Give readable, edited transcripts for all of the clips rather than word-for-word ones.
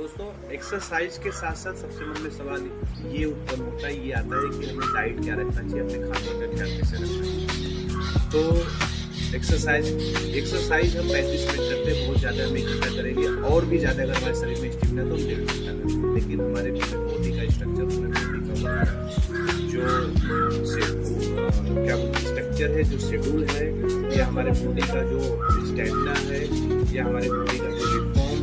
दोस्तों एक्सरसाइज के साथ साथ सबसे मन में सवाल ये उत्पन्न होता है, ये आता है कि हमें डाइट क्या रखना चाहिए, अपने खाने का ख्याल कैसे रखना चाहिए। तो एक्सरसाइज हम 35 मिनट करते हैं, बहुत ज़्यादा हम 1 घंटा करेंगे और भी ज़्यादा अगर हमारे शरीर में स्टेमिना तो हम 1.5 घंटा करेंगे। लेकिन हमारे बॉडी का स्ट्रक्चर, बॉडी का जो क्या स्ट्रक्चर है, जो शेड्यूल है, या हमारे बॉडी का जो स्टेमिना है, या हमारे बॉडी का जो रिफॉर्म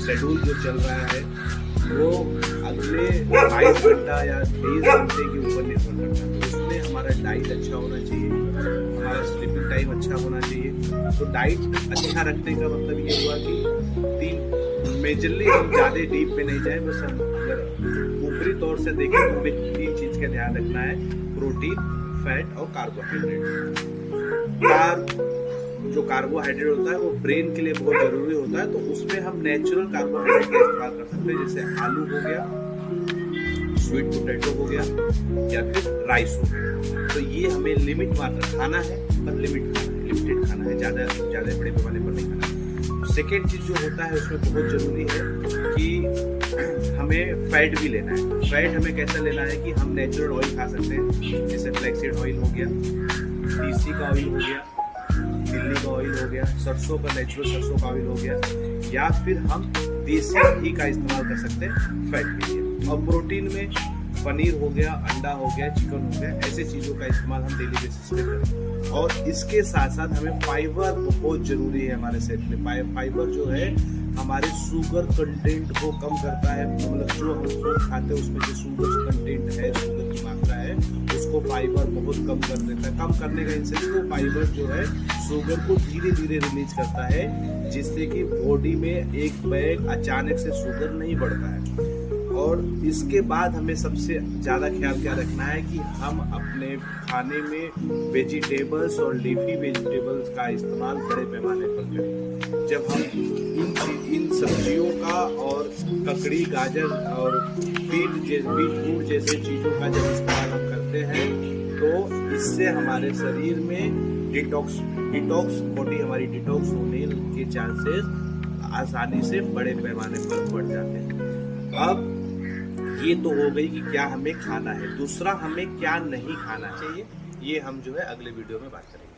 शेड्यूल जो चल रहा है, वो अगले 22 घंटा या 23 घंटे के ऊपर निर्भर करता है। तो उसमें हमारा डाइट अच्छा होना चाहिए, हमारा स्लीपिंग टाइम अच्छा होना चाहिए। तो डाइट अच्छा रखने का मतलब ये हुआ कि 3 मेजरली हम ज़्यादा डीप में नहीं जाए, बस हम अगर ऊपरी तौर से देखें तो हमें 3 चीज़ का ध्यान रखना है: प्रोटीन, फैट और कार्बोहाइड्रेट। जो कार्बोहाइड्रेट होता है वो ब्रेन के लिए बहुत जरूरी होता है, तो उसमें हम नेचुरल कार्बोहाइड्रेट का इस्तेमाल कर सकते हैं, जैसे आलू हो गया, स्वीट पोटैटो हो गया, या फिर राइस हो गया। तो ये हमें लिमिट मात्र खाना है, पर लिमिटेड खाना है, ज़्यादा बड़े पैमाने पर नहीं खाना है। सेकेंड चीज़ जो होता है उसमें बहुत ज़रूरी है कि हमें फैट भी लेना है। फैट हमें कैसा लेना है कि हम नेचुरल ऑयल खा सकते हैं, जैसे फ्लैक्सीड ऑयल हो गया, तीसी का ऑयल हो गया, तिल्ली का ऑयल हो गया, सरसों का नेचुरल सरसों का ऑयल हो गया, या फिर हम देसी घी का इस्तेमाल कर सकते हैं फैट के लिए। और प्रोटीन में पनीर हो गया, अंडा हो गया, चिकन हो गया, ऐसे चीज़ों का इस्तेमाल हम डेली बेसिस पे करें। और इसके साथ साथ हमें फाइबर बहुत जरूरी है हमारे सेहत में। फाइबर जो है हमारे शुगर कंटेंट को कम करता है, मतलब जो हम फूड खाते हैं उसमें जो शुगर कंटेंट है, शुगर की मात्रा है, उसको फाइबर बहुत कम कर देता है। कम करने का इनसे वो फाइबर जो है शुगर को धीरे धीरे रिलीज करता है, जिससे कि बॉडी में एक बैग अचानक से शुगर नहीं बढ़ता है। और इसके बाद हमें सबसे ज़्यादा ख्याल क्या रखना है कि हम अपने खाने में वेजिटेबल्स और लीफी वेजिटेबल्स का इस्तेमाल बड़े पैमाने पर करें। जब हम इन सब्जियों का और ककड़ी, गाजर और बीटरूट जैसे चीज़ों का जब इस्तेमाल हम करते हैं, तो इससे हमारे शरीर में डिटॉक्स बॉडी हमारी डिटॉक्स होने के चांसेस आसानी से बड़े पैमाने पर बढ़ जाते हैं। अब ये तो हो गई कि क्या हमें खाना है, दूसरा हमें क्या नहीं खाना चाहिए, ये हम जो है अगले वीडियो में बात करेंगे।